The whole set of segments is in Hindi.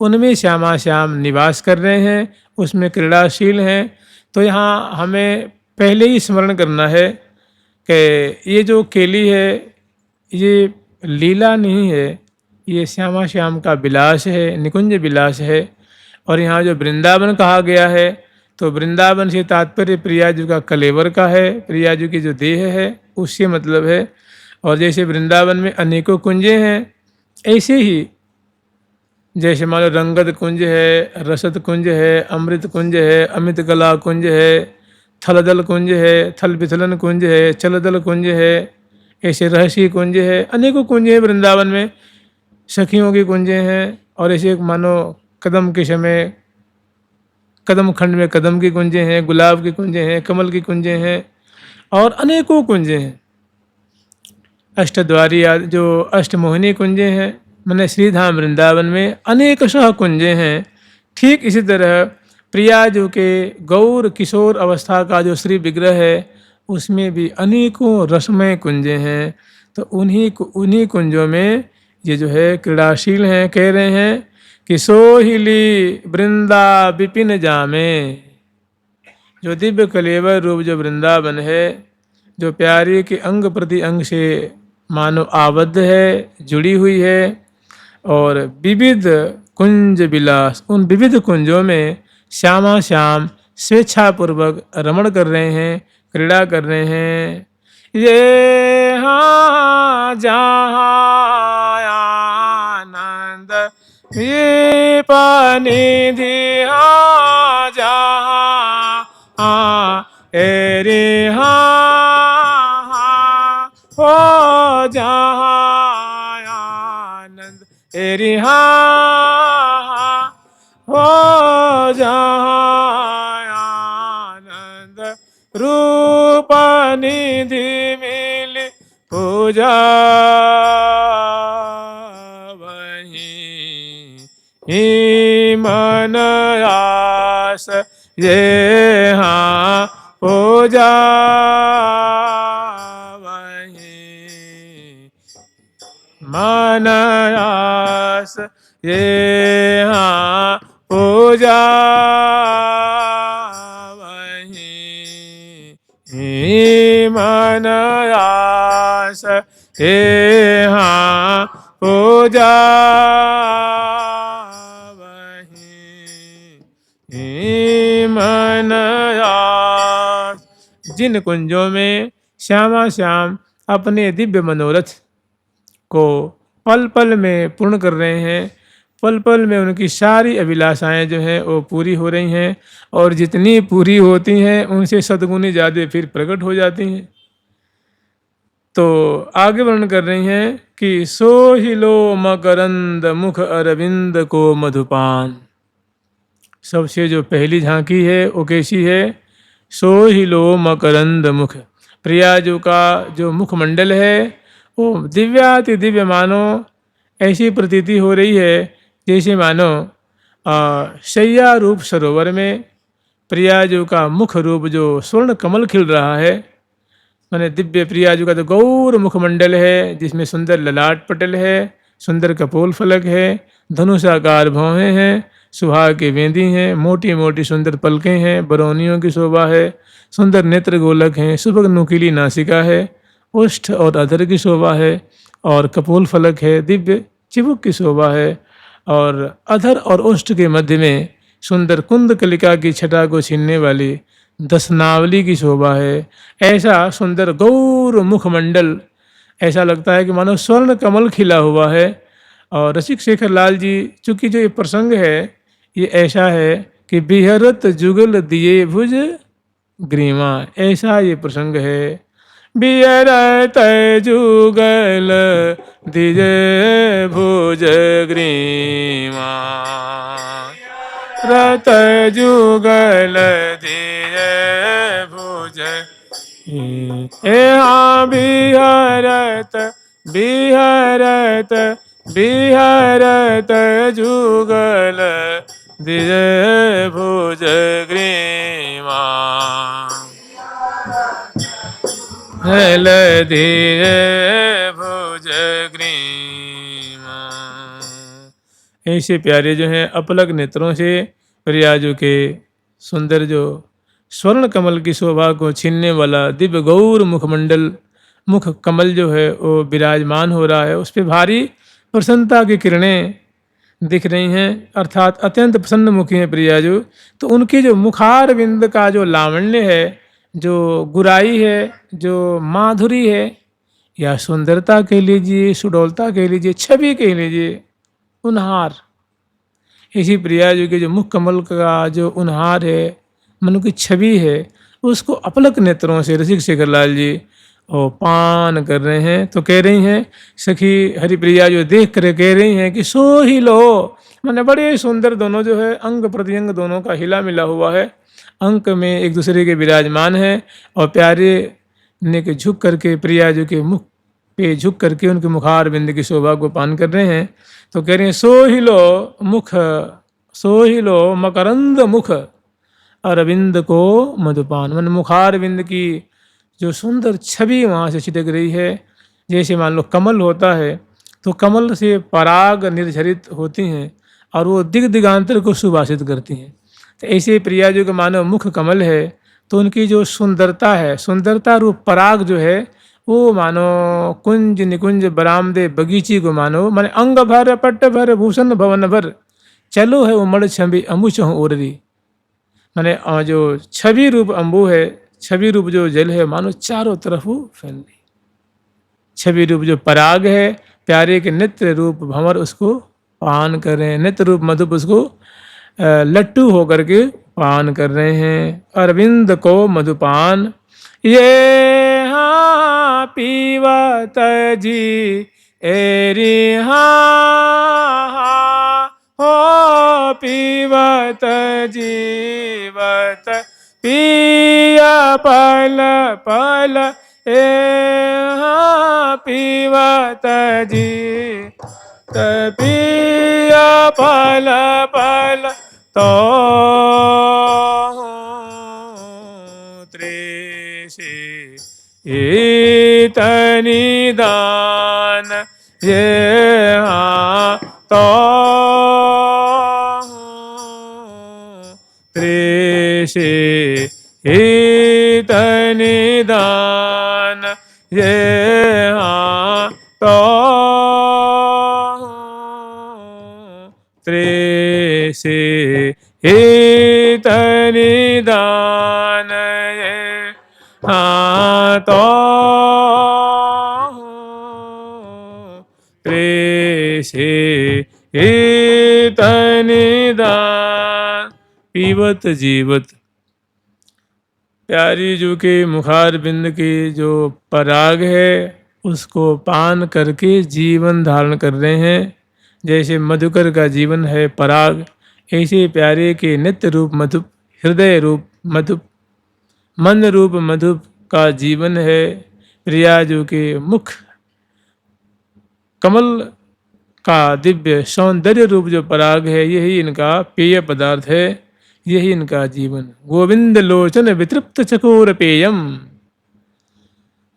उनमें श्यामा श्याम निवास कर रहे हैं, उसमें क्रीड़ाशील हैं। तो यहाँ हमें पहले ही स्मरण करना है कि ये जो केली है ये लीला नहीं है, ये श्यामा श्याम का विलास है, निकुंज विलास है। और यहाँ जो वृंदावन कहा गया है तो वृंदावन से तात्पर्य प्रियाजू का कलेवर का है, प्रियाजू की जो देह है उससे मतलब है। और जैसे वृंदावन में अनेकों कुंजें हैं, ऐसे ही जैसे मान लो रंगत कुंज है, रसद कुंज है, अमृत कुंज है, अमित कला कुंज है, थलदल कुंज है, थल पिथलन कुंज है, चलदल कुंज है, ऐसे रहस्य कुंज है, अनेकों कुंज हैं वृंदावन में, सखियों की कुंजें हैं। और ऐसे मानो कदम के समय कदम खंड में कदम की कुंजें हैं, गुलाब की कुंजें हैं, कमल की कुंजें हैं और अनेकों कुंजें हैं। अष्टद्वारी जो अष्टमोहिनी कुंजें हैं, मैंने श्रीधाम वृंदावन में अनेक सह कुंजें हैं। ठीक इसी तरह प्रियाजू के गौर किशोर अवस्था का जो श्री विग्रह है उसमें भी अनेकों रसमय कुंजें हैं। तो उन्हीं कुंजों में ये जो है क्रीड़ाशील हैं। कह रहे हैं कि सोहिली वृंदा विपिन जामे, जो दिव्य कलेवर रूप जो वृंदावन है, जो प्यारे के अंग प्रति अंग से मानो आबद्ध है, जुड़ी हुई है। और विविध कुंज विलास, उन विविध कुंजों में श्यामा श्याम स्वेच्छापूर्वक रमण कर रहे हैं, क्रीड़ा कर रहे हैं। ये हाँ जहाँ आनंद ये पानिधि हाँ जहाँ रे हाँ हो जहाँ आनंद रे हाँ हो जहाँ आनंद रूप निधि मिल पूजा वहीं मन आस ये हाँ पूजा वहीं मन आस ये हाँ पूजा वहीं मन आस ये हाँ पूजा वहीं मन आस। जिन कुंजों में श्यामा श्याम अपने दिव्य मनोरथ को पल पल में पूर्ण कर रहे हैं, पल पल में उनकी सारी अभिलाषाएं जो हैं वो पूरी हो रही हैं। और जितनी पूरी होती हैं उनसे सद्गुनी ज़्यादा फिर प्रकट हो जाती हैं। तो आगे वर्णन कर रही हैं कि सोहिलो मकरंद मुख अरविंद को मधुपान। सबसे जो पहली झांकी है वो कैसी है? सोहिलो मकरंद मुख। प्रियाजू का जो मुखमंडल है वो दिव्याति दिव्य मानो ऐसी प्रतीति हो रही है जैसे मानो शैया रूप सरोवर में प्रियाजू का मुख रूप जो स्वर्ण कमल खिल रहा है। माने दिव्य प्रियाजू का तो गौर मुखमंडल है जिसमें सुंदर ललाट पटल है, सुंदर कपोल फलक है, धनुषाकार भौहें हैं, सुहाग की वेंदी हैं, मोटी मोटी सुंदर पलकें हैं, बरौनियों की शोभा है, सुंदर नेत्र गोलक हैं, सुबह नुकीली नासिका है, ओष्ठ और अधर की शोभा है और कपोल फलक है, दिव्य चिबुक की शोभा है। और अधर और ओष्ठ के मध्य में सुंदर कुंद कलिका की छटा को छीनने वाली दसनावली की शोभा है। ऐसा सुंदर गौर मुखमंडल, ऐसा लगता है कि मानो स्वर्ण कमल खिला हुआ है। और रसिक शेखर लाल जी चूँकि जो ये प्रसंग है ये ऐसा है कि बिहरत जुगल दिए भुज ग्रीमा, ऐसा ये प्रसंग है। बिहरत जुगल दिए भुज ग्रीमा, रत जुगल दिए भुज यहाँ बिहरत बिहरत बिहरत जुगल दिए भुज ग्रीमा, हल दिए भुज ग्रीमा। ऐसे प्यारे जो हैं अपलक नेत्रों से प्रियाजू के सुंदर जो स्वर्ण कमल की शोभा को छीनने वाला दिव्य गौर मुखमंडल मुख कमल जो है वो विराजमान हो रहा है, उस पर भारी प्रसन्नता की किरणें दिख रही हैं, अर्थात अत्यंत प्रसन्न मुखी हैं प्रियाजू। तो उनकी जो मुखार बिंद का जो लावण्य है, जो गुराई है, जो माधुरी है, या सुंदरता कह लीजिए, सुडौलता कह लीजिए, छवि कह लीजिए, उन्हार, इसी प्रियाजू के जो मुख कमल का जो उन्हार है, मन की छवि है, उसको अपलक नेत्रों से रसिक शेखरलाल जी और पान कर रहे हैं। तो कह रही हैं सखी हरिप्रिया जो देख कर कह रही हैं कि सो ही लो, मैंने बड़े सुंदर दोनों जो है अंग प्रत्यंग दोनों का हिला मिला हुआ है, अंक में एक दूसरे के विराजमान है, और प्यारे ने के झुक करके प्रियाजू के मुख पे झुक करके उनके मुखार बिंद की शोभा को पान कर रहे हैं। तो कह रहे हैं सो ही लो मुख, सो ही लो मकरंद मुख अरविंद को मधुपान, मन मुखार बिंद की जो सुंदर छवि वहाँ से छिटक रही है। जैसे मान लो कमल होता है तो कमल से पराग निर्झरित होती हैं और वो दिग दिगांतर को सुभाषित करती हैं। तो ऐसे प्रिया जो कि मानो मुख कमल है, तो उनकी जो सुंदरता है, सुंदरता रूप पराग जो है वो मानो कुंज निकुंज बरामदे बगीची को मानो, माने अंग भर पट्ट भर भूषण भवन भर चलो है उमड़ छवि अमुच ओररी, माने जो छवि रूप अम्बु है, छवि रूप जो जल है, मानो चारों तरफ वो फैल रही। छवि रूप जो पराग है, प्यारे के नित्य रूप भंवर उसको पान कर रहे हैं, नित्य रूप मधुप उसको लट्टू होकर के पान कर रहे हैं। अरविंद को मधुपान ये हाँ पीवत जी एरी हाँ हो पीवत जीवत पिया पल पल ए हाँ पीवत जी पिया पल पल तो त्रेसे इतनी दान ये हाँ तो त्रेसे इतनी दान ये हाँ तो त्रेसे इतनी दान ये हाँ तो त्रेसे इतनी दान पीवत जीवत, प्यारी जू के मुखार बिंद की जो पराग है उसको पान करके जीवन धारण कर रहे हैं। जैसे मधुकर का जीवन है पराग, ऐसे प्यारे के नित्य रूप मधुप, हृदय रूप मधुप, मन रूप मधुप का जीवन है। प्रियाजू के मुख कमल का दिव्य सौंदर्य रूप जो पराग है, यही इनका पेय पदार्थ है, यही इनका जीवन। गोविंद लोचन वितृप्त चकोर पेयम,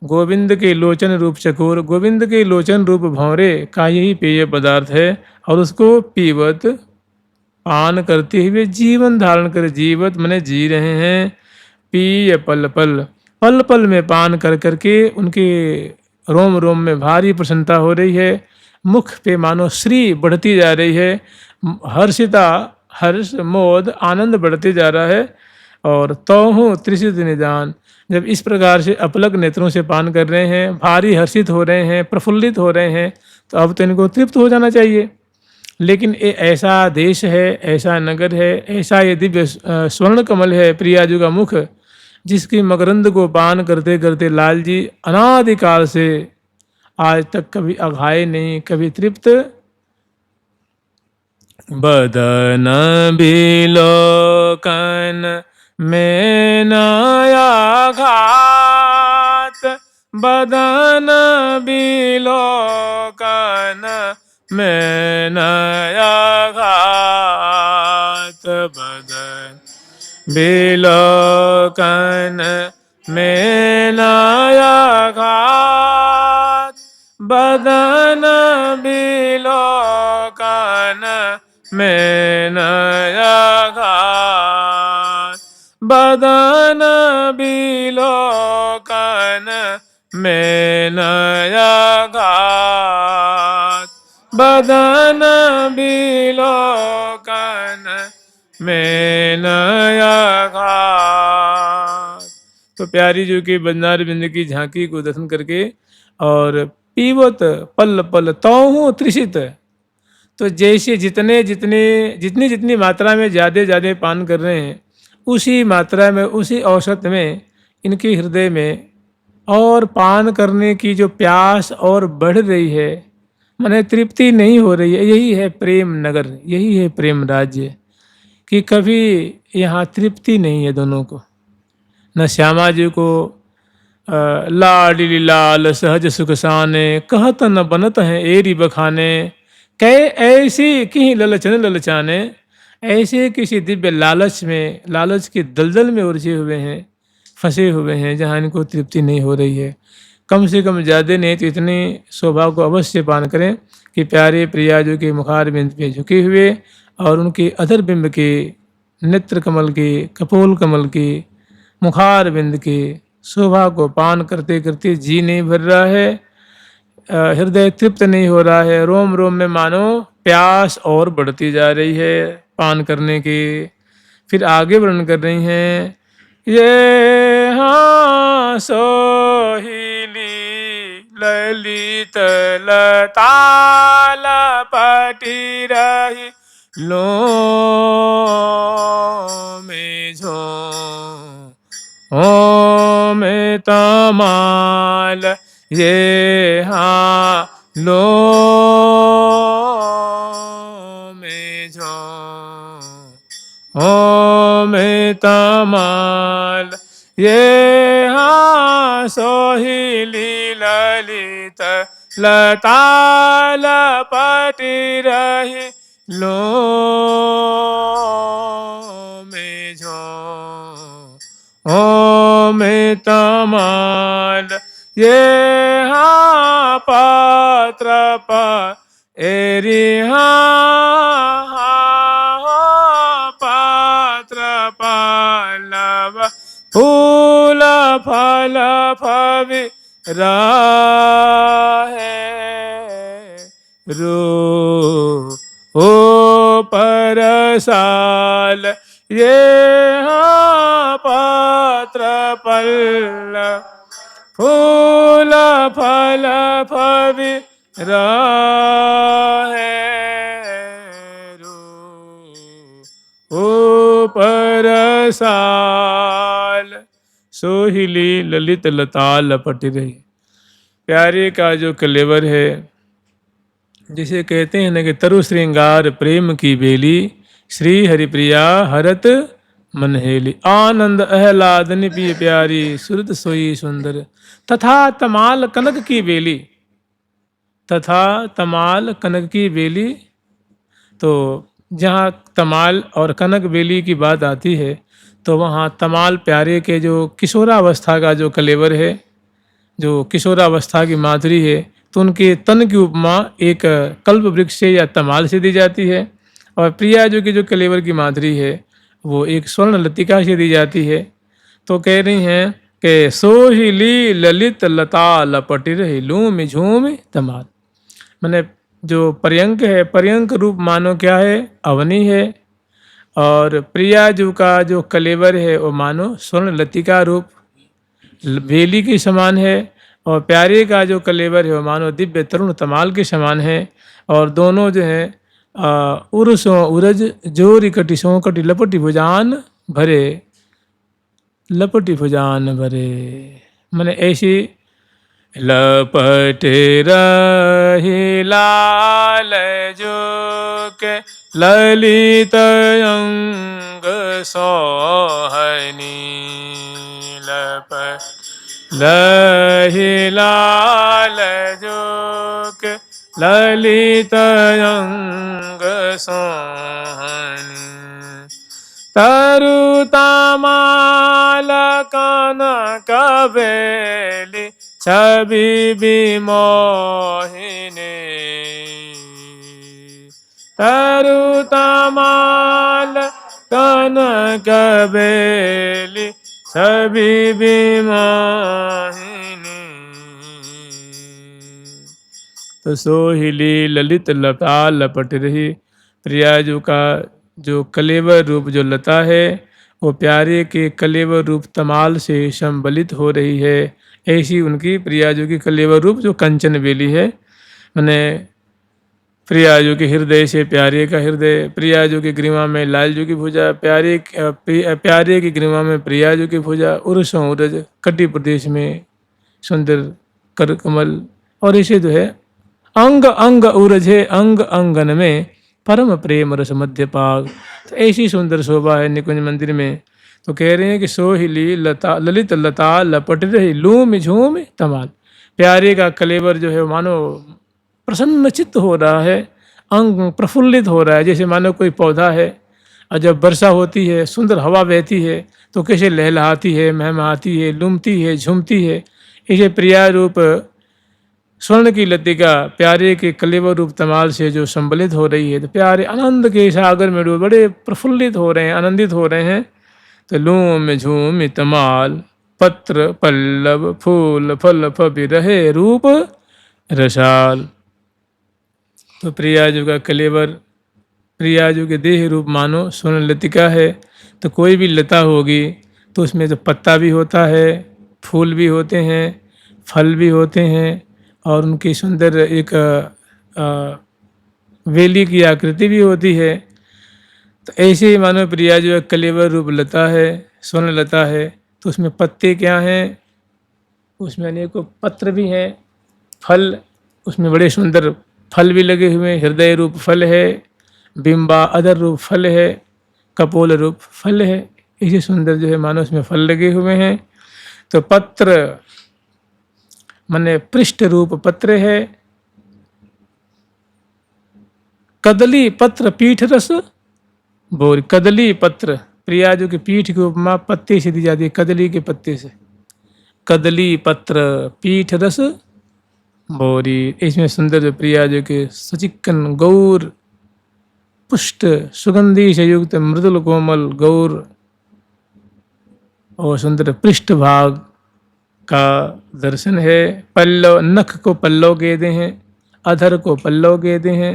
गोविंद के लोचन रूप चकोर, गोविंद के लोचन रूप भंवरे का यही पेय पदार्थ है, और उसको पीवत पान करते हुए जीवन धारण कर, जीवत मने जी रहे हैं, पीय पल पल, पल पल में पान कर करके उनके रोम रोम में भारी प्रसन्नता हो रही है, मुख पे मानो श्री बढ़ती जा रही है, हर्षिता हर्ष मोद आनंद बढ़ते जा रहा है। और तौहु त्रिषित निदान, जब इस प्रकार से अपलक नेत्रों से पान कर रहे हैं, भारी हर्षित हो रहे हैं, प्रफुल्लित हो रहे हैं, तो अब तो इनको तृप्त हो जाना चाहिए। लेकिन ये ऐसा देश है, ऐसा नगर है, ऐसा ये दिव्य स्वर्ण कमल है प्रियाजू का मुख, जिसकी मकरंद को पान करते करते लाल जी अनादिकाल से आज तक कभी अघाए नहीं, कभी तृप्त। बदन बिलोकन में नया घात, बदन बिलोकन में नया घात, बदन बिलोकन में नया घात, बदन बिलोकन में नयघात, बदन बिलोकन में नयघात, बदन बिलोकन में नयघात। तो प्यारी जो कि बंजार बिंद की झांकी को दर्शन करके और पीवत पल पल तौहू त्रिषित, तो जैसे जितने जितने जितनी जितनी मात्रा में ज़्यादा ज़्यादा पान कर रहे हैं, उसी मात्रा में उसी औसत में इनके हृदय में और पान करने की जो प्यास और बढ़ रही है, माने तृप्ति नहीं हो रही है। यही है प्रेम नगर, यही है प्रेम राज्य, कि कभी यहाँ तृप्ति नहीं है दोनों को। न श्यामा जी को लाडली लाल सहज सुख साने, कहत न बनत हैं एरी बखाने, कै ऐसी की ललचन ललचाने, ऐसे किसी दिव्य लालच में, लालच के दलदल में उलझे हुए हैं, फंसे हुए हैं, जहाँ इनको तृप्ति नहीं हो रही है। कम से कम ज़्यादा नहीं तो इतने स्वभाव को अवश्य पान करें कि प्यारे प्रिया जो कि मुखार बिंद पे झुके हुए और उनके अधर बिंब के, नेत्र कमल के, कपोल कमल के, मुखार बिंद के शोभा को पान करते करते जी नहीं भर रहा है, हृदय तृप्त नहीं हो रहा है, रोम रोम में मानो प्यास और बढ़ती जा रही है पान करने की। फिर आगे वर्णन कर रही हैं, ये हाँ सोहिली ललित लताल पटी रही लो में झो ओ में तमाल, ये हाँ लो में झो ओ में तमाल, ये हाँ सोहिली ललित लताल पटी रही लो में झो ओ में तमाल, ये हाँ पात्र पर एरी हाँ पात्र पल्लव फूल फल फवि राहे रो ओ परसाल, ये हाँ पात्र पल्लव फूल फल फवि राहे रो ओ परसाल, सोहिली ललित लताल लपटी रही। प्यारे का जो कलेवर है, जिसे कहते हैं ना कि तरु श्रृंगार प्रेम की बेली, श्री हरिप्रिया हरत मनहेली, आनंद अहलादन पिय प्यारी सुरत सोई सुंदर, तथा तमाल कनक की बेली, तथा तमाल कनक की बेली। तो जहाँ तमाल और कनक बेली की बात आती है तो वहाँ तमाल प्यारे के जो किशोरावस्था का जो कलेवर है, जो किशोरावस्था की माधुरी है, तो उनके तन की उपमा एक कल्प वृक्ष से या तमाल से दी जाती है, और प्रिया जो कि जो कलेवर की माधुरी है वो एक स्वर्ण लतिका से दी जाती है। तो कह रही हैं कि सोहिली ललित लता लपटिर हिलूम झूम तमाल, मैंने जो पर्यंक है, पर्यंक रूप मानो क्या है, अवनी है, और प्रिया जो का जो कलेवर है वो मानो स्वर्ण लतिका रूप बेली के समान है, और प्यारे का जो कलेवर है वो मानो दिव्य तरुण तमाल के समान है। और दोनों जो है उर्सो उरज जोरी कटी सो कटी लपटी भुजान भरे, लपटी भुजान भरे, मैंने ऐसी लपटे रही लाल जो के ललित अंग सोहनी, लपट लही लाल जो के ललित अंग सोहनी, तरु तमाल कनक बेली छवि विमोहिनी तरु तमाल कनक बेली छवि विमोहिनी। तो सोहिली ललित लता लपट रही। प्रियाजू का जो कलेवर रूप जो लता है वो प्यारे के कलेवर रूप तमाल से संबलित हो रही है। ऐसी उनकी प्रियाजू की कलेवर रूप जो कंचन बेली है, मैंने प्रियाजू के हृदय से प्यारे का हृदय, प्रियाजू की ग्रीवा में लालजू की भुजा, प्यारे की ग्रीवा में प्रियाजू की भुजा, उर्सों उरज कटी प्रदेश में सुंदर कर कमल। और इसे जो है अंग अंग उरझे अंग अंगन में परम प्रेम रस मध्य पाग। तो ऐसी सुंदर शोभा है निकुंज मंदिर में। तो कह रहे हैं कि सोहिली लता ललित लता लपट रही लूम झूम तमाल। प्यारे का कलेवर जो है मानो प्रसन्न चित्त हो रहा है, अंग प्रफुल्लित हो रहा है, जैसे मानो कोई पौधा है और जब वर्षा होती है सुंदर हवा बहती है तो कैसे लहलहाती है, महमहाती है, लुमती है, झूमती है। इसे प्रिया रूप स्वर्ण की लतिका प्यारे के कलेवर रूप तमाल से जो संबलित हो रही है, तो प्यारे आनंद के सागर में डूबे बड़े प्रफुल्लित हो रहे हैं, आनंदित हो रहे हैं। तो लूम झूम तमाल पत्र पल्लव फूल फल फबि रहे रूप रसाल। तो प्रियाजू का कलेवर, प्रियाजू के देह रूप मानो स्वर्ण लतिका है। तो कोई भी लता होगी तो उसमें तो पत्ता भी होता है, फूल भी होते हैं, फल भी होते हैं और उनकी सुंदर एक वेली की आकृति भी होती है। तो ऐसे ही मानो प्रियाजू एक कलेवर रूप लता है, स्वर्ण लता है। तो उसमें पत्ते क्या हैं, उसमें अनेकों पत्र भी हैं, फल उसमें बड़े सुंदर फल भी लगे हुए हैं। हृदय रूप फल है, बिंबा अधर रूप फल है, कपोल रूप फल है। इसी सुंदर जो है मानो उसमें फल लगे हुए हैं। तो पत्र माने पृष्ठ रूप पत्र है, कदली पत्र पीठ रस बोरी। कदली पत्र प्रियाजू की पीठ की उपमा पत्ते से दी जाती है, कदली के पत्ते से। कदली पत्र पीठ रस बोरी। इसमें सुंदर जो प्रियाजू के सचिक्कन गौर पुष्ट सुगंधी से युक्त मृदुल कोमल गौर और सुंदर पृष्ठ भाग का दर्शन है। पल्लव नख को पल्लव कहते हैं, अधर को पल्लव कहते हैं।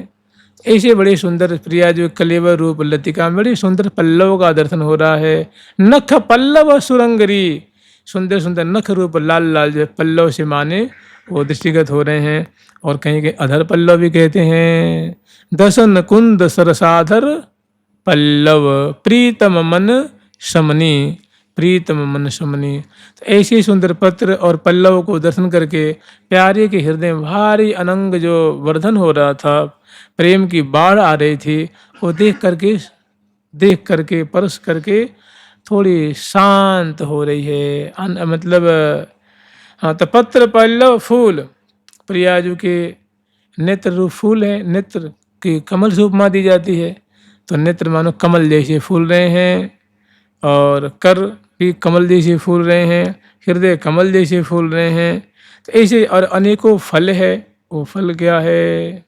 ऐसे बड़े सुंदर प्रियाजू कलेवर रूप लतिका में बड़े सुंदर पल्लव का दर्शन हो रहा है। नख पल्लव सुरंगरी, सुंदर सुंदर नख रूप लाल लाल जो पल्लव से माने वो दृष्टिगत हो रहे हैं। और कहीं के अधर पल्लव भी कहते हैं। दसन कुंद सरसाधर पल्लव प्रीतम मन शमनी, प्रीतम मन शमनी। तो ऐसे सुंदर पत्र और पल्लव को दर्शन करके प्यारे के हृदय में भारी अनंग जो वर्धन हो रहा था, प्रेम की बाढ़ आ रही थी, वो देख करके परस करके थोड़ी शांत हो रही है। मतलब हाँ, तो पत्र पल्लव फूल प्रियाजू के नेत्र रूप फूल है, नेत्र की कमल से उपमा दी जाती है। तो नेत्र मानो कमल जैसे फूल रहे हैं और कर भी कमल जैसे फूल रहे हैं, हृदय कमल जैसे फूल रहे हैं। तो ऐसे और अनेकों फल है। वो फल क्या है,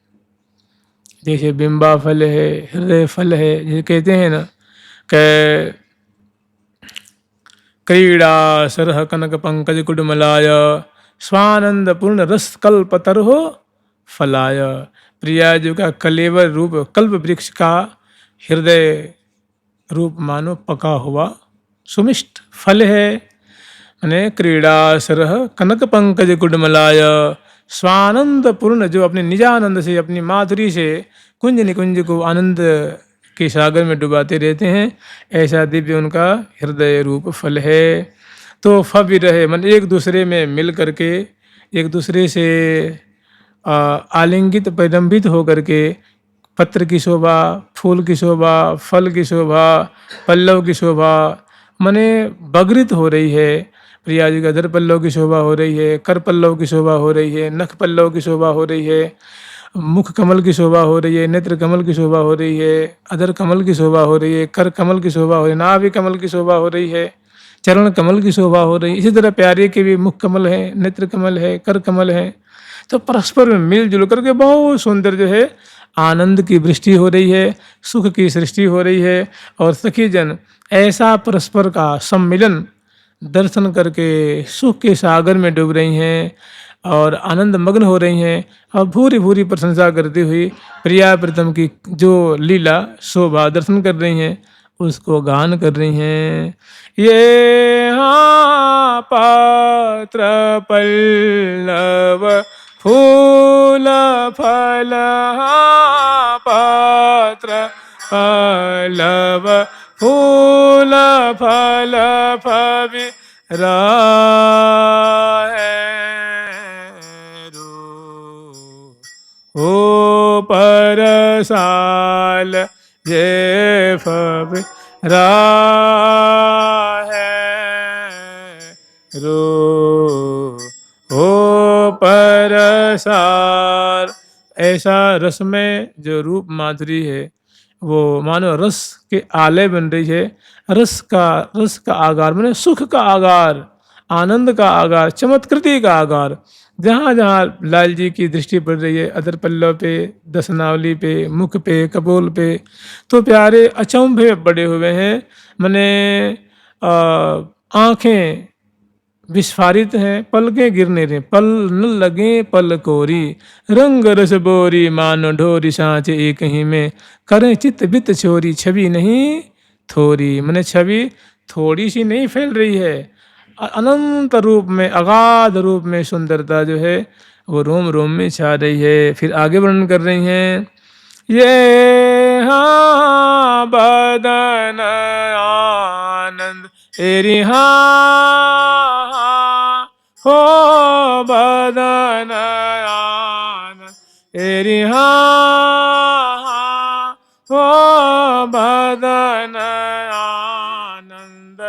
जैसे बिंबा फल है, हृदय फल है, जैसे कहते हैं ना कि क्रीड़ा सरह कनक पंकज कुडमलाय स्वानंद पूर्ण रस कल्प तरहो फलाय। प्रियाजू का कलेवर रूप कल्प वृक्ष का हृदय रूप मानो पका हुआ सुमिष्ट फल है। मैंने क्रीड़ा सरह कनक पंकज कुडमलाय स्वानंद पूर्ण, जो अपने निजानंद से अपनी माधुरी से कुंज निकुंज को आनंद के सागर में डुबाते रहते हैं, ऐसा दिव्य उनका हृदय रूप फल है। तो फबि रहे मन एक दूसरे में मिल करके, एक दूसरे से आलिंगित परिरंभित होकर के पत्र की शोभा, फूल की शोभा, फल की शोभा, पल्लव की शोभा मने बगरित हो रही है। प्रियाजू का अधर पल्लव की शोभा हो रही है, कर पल्लव की शोभा हो रही है, नख पल्लव की शोभा हो रही है, मुख कमल की शोभा हो रही है, नेत्र कमल की शोभा हो रही है, अधर कमल की शोभा हो रही है, कर कमल की शोभा हो रही है, नाभि कमल की शोभा हो रही है, चरण कमल की शोभा हो रही। इसी तरह प्यारे के भी मुख कमल है, नेत्र कमल है, कर कमल है। तो परस्पर में मिलजुल करके बहुत सुंदर जो है आनंद की वृष्टि हो रही है, सुख की सृष्टि हो रही है। और सखी जन ऐसा परस्पर का सम्मिलन दर्शन करके सुख के सागर में डूब रही हैं और आनंद मग्न हो रही हैं और भूरी भूरी प्रशंसा करती हुई प्रिया प्रीतम की जो लीला शोभा दर्शन कर रही हैं, उसको गान कर रही हैं। ये हाँ पात्र पल्लव फूल फल, हाँ पात्र पल्लव फूल फल फवि ओ परसाल ये फवि रो ओ परसाल। ऐसा रस में जो रूप माधुरी है वो मानो रस के आलय बन रही है। रस का आगार माने सुख का आगार, आनंद का आगार, चमत्कृति का आगार। जहाँ जहाँ लाल जी की दृष्टि पड़ रही है, अधर पल्लव पे, दसनावली पे, मुख पे, कपोल पे, तो प्यारे अचंभे बड़े हुए हैं। मने आँखें विस्फारित हैं, पलकें गिरने रहे, पल न लगे पल कोरी, रंग रस बोरी मानो ढोरी सांच एक ही में, करें चित्त बित छोरी छवि नहीं थोरी। मैंने छवि थोड़ी सी नहीं फैल रही है, अनंत रूप में, अगाध रूप में सुंदरता जो है वो रोम रोम में छा रही है। फिर आगे वर्णन कर रही हैं। ये हाँ बदन आनंद एरी हाँ हो बदन आनंद एरी हाँ हो बदन आनंद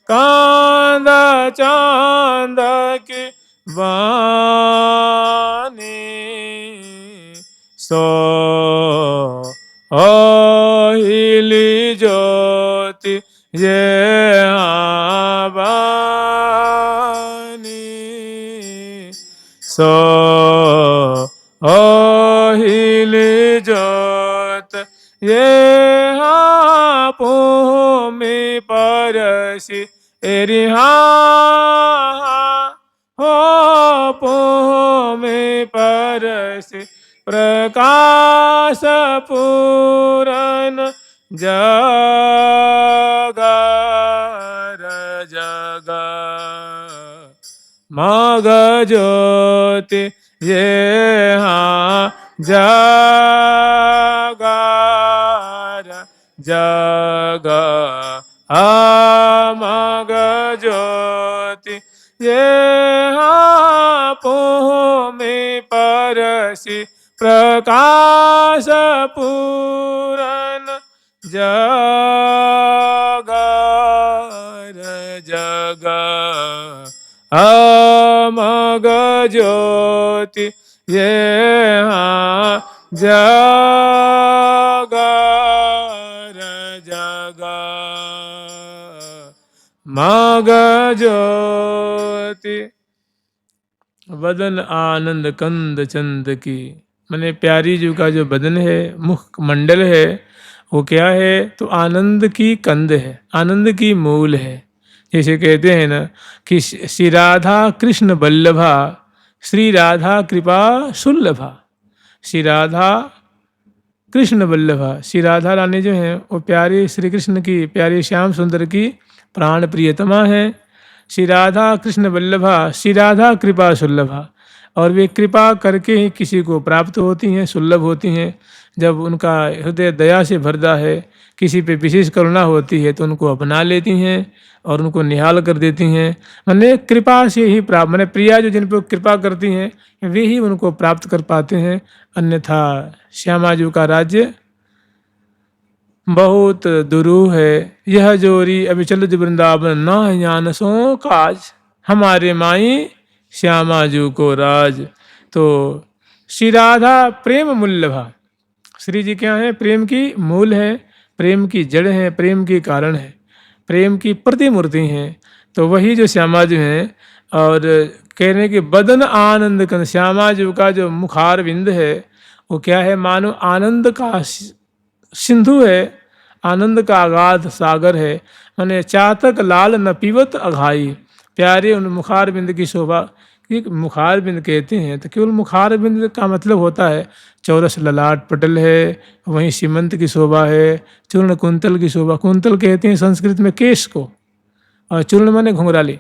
कांद चांद की वानी सो हिली ज्योति ये आबानी सो हिली ज्योत ये भूमि परसी एरी हो भूमि परसी प्रकाश पूरन जगर जग मग ज्योति ये हाँ जगर जग मग ज्योति ये हाँ भूमि परसी प्रकाश पूरन जगर जग अमग ज्योति ये हाँ जगर जग मग ज्योति। वदन आनंद कंद चंद की, मैंने प्यारी जी का जो बदन है, मुख मंडल है, वो क्या है तो आनंद की कंद है, आनंद की मूल है। जैसे कहते हैं ना कि श्री राधा कृष्ण बल्लभा, श्री राधा कृपा सुल्लभा। श्री राधा कृष्ण वल्लभा, श्री राधा रानी जो हैं वो प्यारे श्री कृष्ण की, प्यारे श्याम सुंदर की प्राण प्रियतमा है। श्री राधा कृष्ण वल्लभा, श्री राधा कृपा सुल्लभा। और वे कृपा करके ही किसी को प्राप्त होती हैं, सुलभ होती हैं। जब उनका हृदय दया से भरता है, किसी पे विशेष करुणा होती है तो उनको अपना लेती हैं और उनको निहाल कर देती हैं। मैंने कृपा से ही प्राप्त, मैंने प्रिया जो जिन पर कृपा करती हैं वे ही उनको प्राप्त कर पाते हैं। अन्यथा श्यामा जी का राज्य बहुत दुरूह है। यह जोरी अभी चल वृंदावन ना ज्ञान सो काज, हमारे माई श्यामा जी को राज। तो श्री राधा प्रेम मूल्यभा, श्री जी क्या है, प्रेम की मूल है, प्रेम की जड़ है, प्रेम की कारण है, प्रेम की प्रतिमूर्ति हैं। तो वही जो श्यामा जी हैं, और कह रहे हैं कि बदन आनंद कंद, श्यामा जी का जो मुखार बिंद है वो क्या है, मानो आनंद का सिंधु है, आनंद का अगाध सागर है। माने चातक लाल न पीवत अघाई, प्यारे उन मुखार बिंद की शोभा। कि मुखार बिंद कहते हैं तो केवल मुखार बिंद का मतलब होता है चौरस ललाट पटल है, वहीं सीमंत की शोभा है, चूर्ण कुंतल की शोभा। कुंतल कहते हैं संस्कृत में केश को, और चूर्ण माने घुंघराली,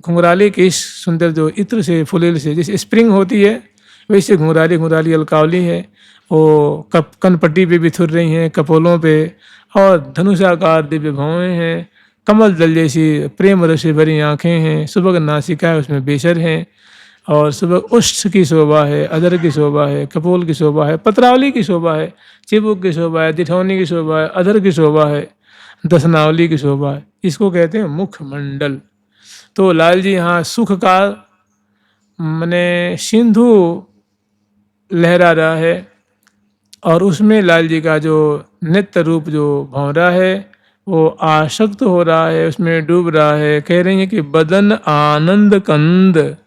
घुंघराली केश सुंदर जो इत्र से फुलेल से जैसे स्प्रिंग होती है वैसे घुंघराली घुंघराली अलकावली है। वो कनपट्टी पे बिथुर रही हैं, कपोलों पे, और धनुषाकार दिव्य भौएं हैं, कमल दल जैसी प्रेम रस से भरी आँखें हैं, सुबह नासिका है उसमें बेसर हैं, और सुबह उष्ठ की शोभा है, अदर की शोभा है, कपोल की शोभा है, पत्रावली की शोभा है, चिबुक की शोभा है, दिठौनी की शोभा है, अदर की शोभा है, दसनावली की शोभा है। इसको कहते हैं मुखमंडल। तो लाल जी यहाँ सुख का मने सिंधु लहरा रहा है, और उसमें लाल जी का जो नित्य रूप जो भंवरा है वो आसक्त हो रहा है, उसमें डूब रहा है। कह रही है कि बदन आनंद कंद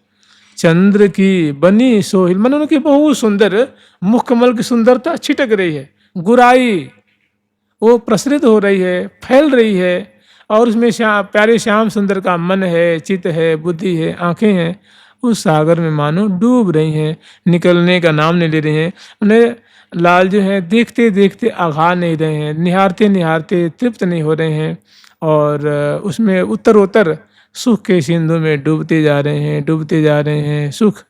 चंद्र की बनी सोहिल, मन उनकी बहुत सुंदर मुख कमल की सुंदरता छिटक रही है, गुराई वो प्रसरित हो रही है, फैल रही है, और उसमें प्यारे श्याम सुंदर का मन है, चित्त है, बुद्धि है, आंखें हैं, उस सागर में मानो डूब रही हैं, निकलने का नाम नहीं ले रही हैं। उन्हें लाल जो है देखते देखते आघा नहीं रहे हैं, निहारते निहारते तृप्त नहीं हो रहे हैं, और उसमें उत्तरोत्तर सुख के सिंधु में डूबते जा रहे हैं, डूबते जा रहे हैं, सुख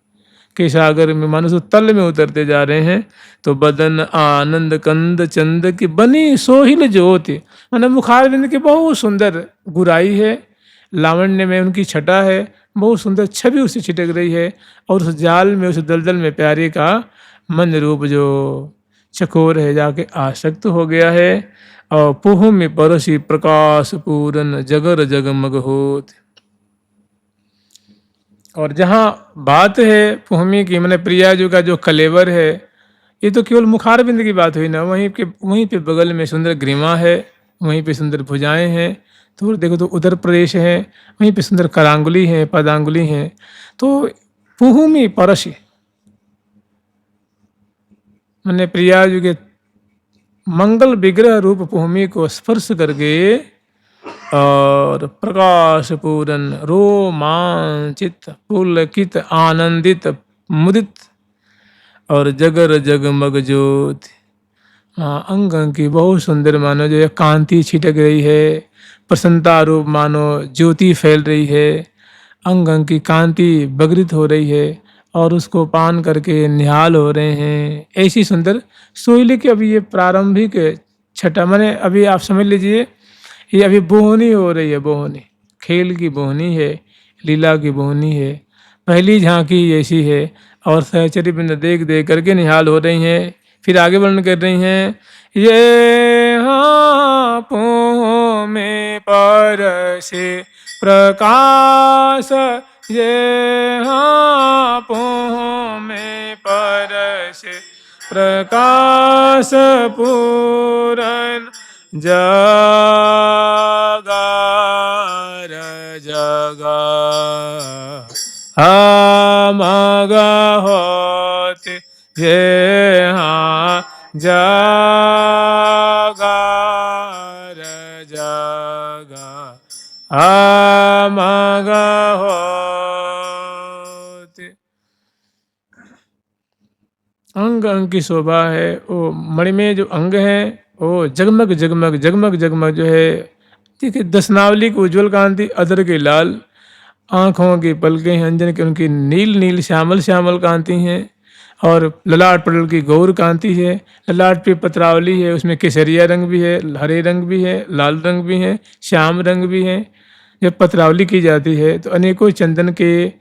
के सागर में मानो तल में उतरते जा रहे हैं। तो बदन आनंद कंद चंद की बनी सोहिल ज्योति, मानो मुखारबिंद की बहुत सुंदर गुराई है, लावण्य में उनकी छटा है, बहुत सुंदर छवि उससे छिटक रही है, और उस जाल में, उस दलदल में प्यारे का मन रूप जो चकोर है जाके आसक्त हो गया है। और पुह में परसी प्रकाश पूरन जगर जगमग होत। और जहाँ बात है पुहमी की, मैंने प्रिया जी का जो कलेवर है, ये तो केवल मुखारबिंद की बात हुई ना, वहीं पे बगल में सुंदर ग्रीमा है, वहीं पे सुंदर भुजाएं हैं, तो देखो तो उधर प्रदेश है, वहीं पे सुंदर करांगुली है, पदांगुली है। तो पुहुमी परसी मैंने प्रिया जी के मंगल विग्रह रूप पुहमी को स्पर्श करके, और प्रकाश पूरन रोमांचित पुलकित आनंदित मुदित और जगर जगमग ज्योति, अंग की बहुत सुंदर मानो जो है कांति छिटक रही है, प्रसन्नता रूप मानो ज्योति फैल रही है, अंग की कांति बगरित हो रही है, और उसको पान करके निहाल हो रहे हैं। ऐसी सुंदर सोइले की अभी ये प्रारंभिक छठा, माने अभी आप समझ लीजिए ये अभी बोहनी हो रही है, बोहनी खेल की बोहनी है, लीला की बोहनी है, पहली झांकी ऐसी है, और सहचरी बिंद देख देख करके निहाल हो रही हैं। फिर आगे वर्णन कर रही हैं, ये हाँ पोह में परसे प्रकाश, ये हाँ पोह में परसे प्रकाश पूरन जगार जगा मग होते ये हाँ जगार जगा मग होते। अंग अंग की शोभा है, वो मणि में जो अंग है वो जगमग जगमग जगमग जगमग जो है, देखिए दसनावली की उज्ज्वल कांति, अदर के लाल, आँखों की पलकें हैं अंजन की, उनकी नील नील श्यामल श्यामल कांति हैं, और ललाट पटल की गौर कांति है, ललाट पे पत्रावली है, उसमें केसरिया रंग भी है, हरे रंग भी है, लाल रंग भी है, श्याम रंग भी है। जब पत्रावली की जाती है तो अनेकों चंदन के,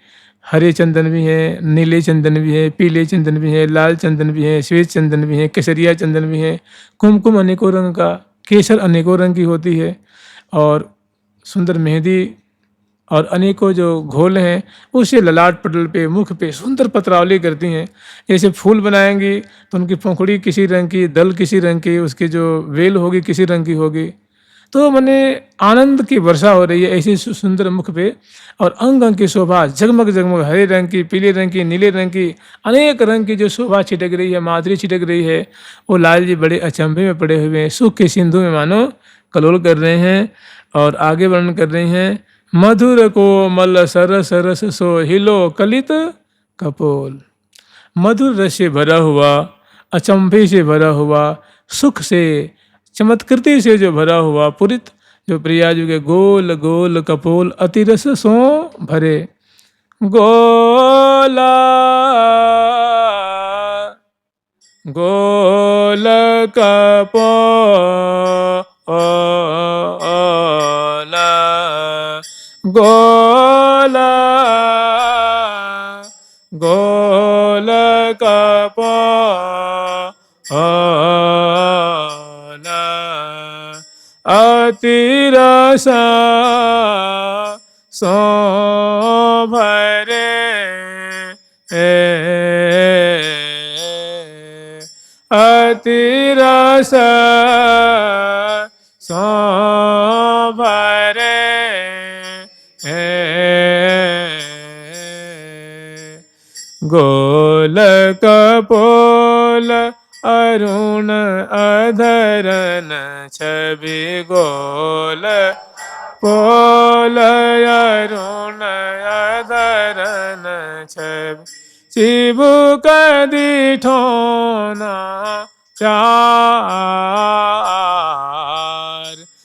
हरे चंदन भी हैं, नीले चंदन भी है, पीले चंदन भी है, लाल चंदन भी है, श्वेत चंदन भी है, केसरिया चंदन भी है, कुमकुम अनेकों रंग का, केसर अनेकों रंग की होती है, और सुंदर मेहंदी और अनेकों जो घोल हैं उसे ललाट पटल पे, मुख पे सुंदर पत्रावली करती हैं। जैसे फूल बनाएंगी तो उनकी पंखुड़ी किसी रंग की, दल किसी रंग की, उसकी जो वेल होगी किसी रंग की होगी। तो मैंने आनंद की वर्षा हो रही है ऐसे सुंदर मुख पे, और अंग अंग की शोभा जगमग जगमग, हरे रंग की, पीले रंग की, नीले रंग की, अनेक रंग की जो शोभा छिटक रही है, माधुरी छिटक रही है। वो लाल जी बड़े अचंभे में पड़े हुए हैं, सुख के सिंधु में मानो कलोल कर रहे हैं। और आगे वर्णन कर रहे हैं, मधुर कोमल सरस रस सोहिलो कलित कपोल। मधुर रस से भरा हुआ, अचंभे से भरा हुआ, सुख से, चमत्कृति से जो भरा हुआ पुरित जो प्रियाजू के गोल गोल कपोल अतिरस सो भरे। गोला गोल कपोला, गोला गोल कपोला, अतिरसा सो भरे। अतिरस सो भरे। गोल कपोल अरुण अधरन छवि, गोल पोल अरुण अधरन छवि, चिबुक दिठोना चार,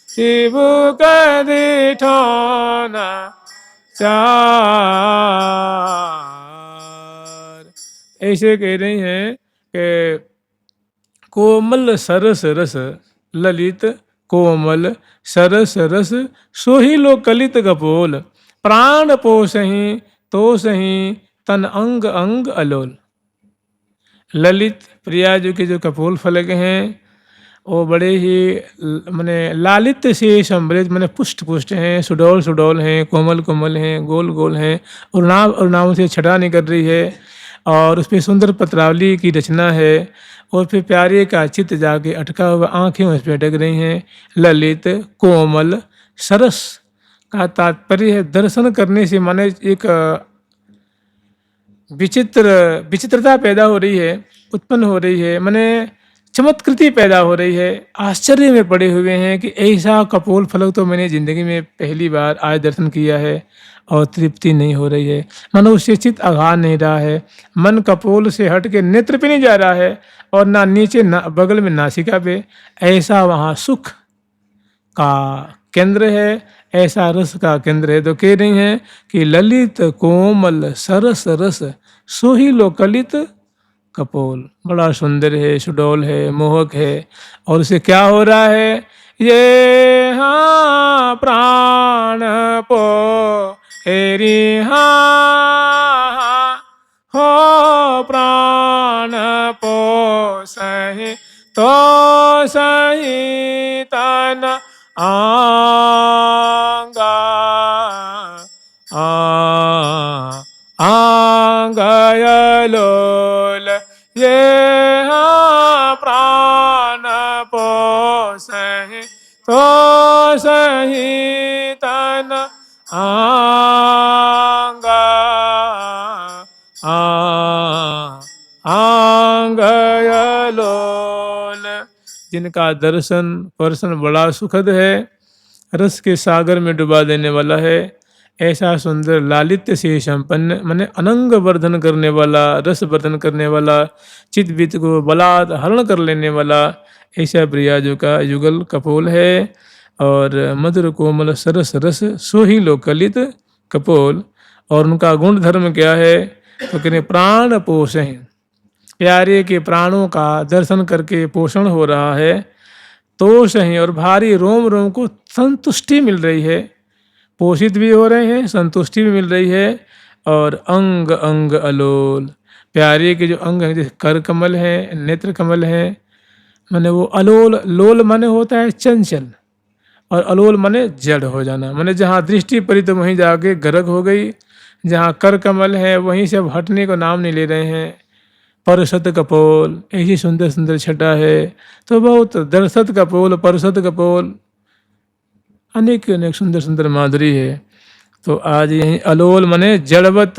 चिबुक दिठोना चार। ऐसे कह रही हैं कि कोमल सरस रस ललित, कोमल सरस रस सोहिलो कलित कपोल, प्राण पोसहि तो सही तन अंग अंग अलोल। ललित प्रियाजू के जो कपोल फलक हैं वो बड़े ही माने लालित्य से सम्मिलित, माने पुष्ट पुष्ट हैं, सुडौल सुडौल हैं, कोमल कोमल हैं, गोल गोल हैं, और नाव से छटा निकल रही है, और उस पर सुंदर पत्रावली की रचना है, और फिर प्यारे का चित्त जाके अटका हुआ, आँखें उस पर अटक रही हैं। ललित कोमल सरस का तात्पर्य है दर्शन करने से माने एक विचित्रता पैदा हो रही है, उत्पन्न हो रही है, माने चमत्कृति पैदा हो रही है। आश्चर्य में पड़े हुए हैं कि ऐसा कपोल फलक तो मैंने ज़िंदगी में पहली बार आज दर्शन किया है, और तृप्ति नहीं हो रही है, मन उससे चित्त आघा नहीं रहा है, मन कपोल से हट के नेत्र पे नहीं जा रहा है, और ना नीचे ना बगल में नासिका पे। ऐसा वहाँ सुख का केंद्र है, ऐसा रस का केंद्र है। तो कह रही हैं कि ललित कोमल सरस रस सोहिलो कलित कपोल, बड़ा सुंदर है, सुडौल है, मोहक है। और उसे क्या हो रहा है, ये हाँ प्राण पो हेरी हाँ हो प्राण पो सही तो सही तन आंगा आंगयलोल, ये हाँ प्राण पोसहि तो सही तन आंगा आंगयलोल। जिनका दर्शन पर्शन बड़ा सुखद है, रस के सागर में डुबा देने वाला है, ऐसा सुंदर लालित्य से संपन्न माने अनंग वर्धन करने वाला, रस वर्धन करने वाला, चित्त वित्त को बलात् हरण कर लेने वाला, ऐसा प्रियाजू का युगल कपोल है। और मधुर कोमल सरस रस सोही लोकलित कपोल। और उनका गुण धर्म क्या है, तो कहते प्राण पोषण, प्यारे के प्राणों का दर्शन करके पोषण हो रहा है, तो सही और भारी रोम रोम को संतुष्टि मिल रही है, पोषित भी हो रहे हैं, संतुष्टि भी मिल रही है। और अंग अंग अलोल, प्यारे के जो अंग हैं जैसे कर कमल है, नेत्र कमल है, माने वो अलोल, लोल माने होता है चंचल, और अलोल माने जड़ हो जाना, माने जहाँ दृष्टि पड़ी तो वहीं जाके गर्क हो गई, जहाँ कर कमल है वहीं से अब हटने को नाम नहीं ले रहे हैं। परसत कपोल, ऐसी सुंदर सुंदर छटा है, तो बहुत दरसत कपोल, परसत कपोल, अनेक अनेक सुंदर सुंदर माधुरी है। तो आज यही अलोल मने जड़वत,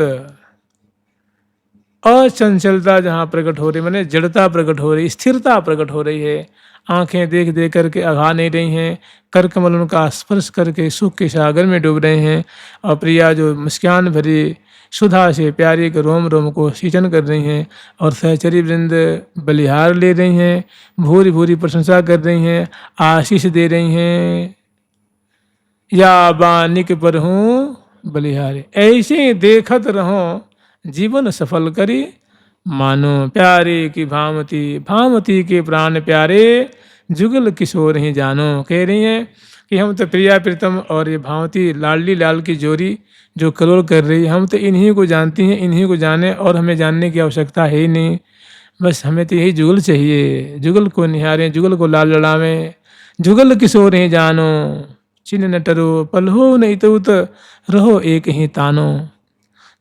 अचंचलता जहाँ प्रकट हो रही, माने जड़ता प्रकट हो रही, स्थिरता प्रकट हो रही है। आंखें देख देख करके अघा नहीं रही हैं, कर कमल उनका स्पर्श करके सुख के सागर में डूब रहे हैं। और प्रिया जो मुस्कान भरी सुधा से प्यारे के रोम रोम को सींचन कर रही हैं, और सहचरी वृंद बलिहार ले रही हैं, भूरी भूरी प्रशंसा कर रही हैं, आशीष दे रही हैं। या बानिक पर हूँ बलिहारे, ऐसे देखत रहो जीवन सफल करी मानो। प्यारे की भामती, भामती के प्राण प्यारे, जुगल किशोर ही जानो। कह रही हैं कि हम तो प्रिया प्रीतम और ये भामती लाडली लाल की जोड़ी जो करोल कर रही है, हम तो इन्हीं को जानती हैं, इन्हीं को जाने, और हमें जानने की आवश्यकता है ही नहीं। बस हमें तो यही जुगल चाहिए, जुगल को निहारें, जुगल को लाल लड़ावें। जुगल किशोर ही जानो, चिन्ह न टरो पल हो नहीं तो रहो एक ही तानो।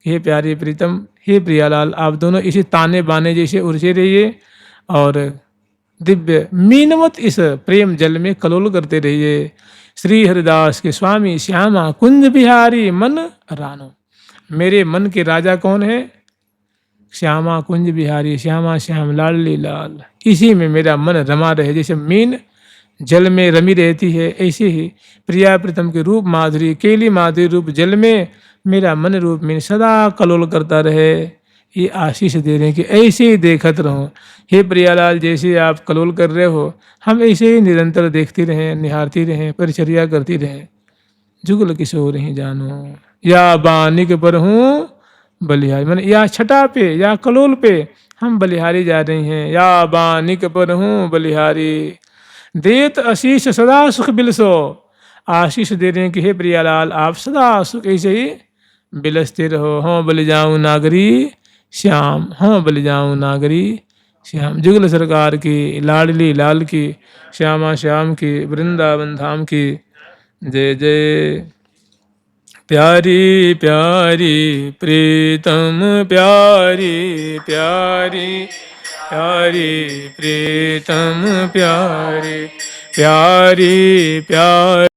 हे प्यारे प्रीतम, हे प्रियालाल, आप दोनों इसी ताने बाने जैसे उलझे रहिए और दिव्य मीनवत इस प्रेम जल में कलोल करते रहिए। श्री हरिदास के स्वामी श्यामा कुंज बिहारी मन रानो। मेरे मन के राजा कौन है? श्यामा कुंज बिहारी, श्यामा श्याम लाडली लाल, इसी में मेरा मन रमा रहे। जैसे मीन जल में रमी रहती है, ऐसे ही प्रिया प्रीतम के रूप माधुरी, केली माधुरी रूप जल में मेरा मन रूप में सदा कलोल करता रहे। ये आशीष दे रहे हैं कि ऐसे ही देखत रहो। हे प्रियालाल, जैसे आप कलोल कर रहे हो, हम ऐसे ही निरंतर देखती रहें, निहारती रहें, परिचर्या करती रहें। जुगल किशोर ही जानो, या बानिक पर हूँ बलिहारी, मैंने या छटा पे या कलोल पे हम बलिहारी जा रही हैं। या बानिक पर हूँ बलिहारी, देत आशीष सदा सुख बिलसो। आशीष दे रहे हैं कि हे प्रियालाल, आप सदा सुख ऐसे ही बिलसते रहो। हों बलि जाऊं नागरी श्याम, हों बलि जाऊं नागरी श्याम। जुगल सरकार की, लाडली लाल की, श्यामा श्याम की, वृंदावन धाम की जय जय। प्यारी प्यारी प्रीतम प्यारी प्यारी, प्यारी प्रीतम प्यारी प्यारी प्यारी।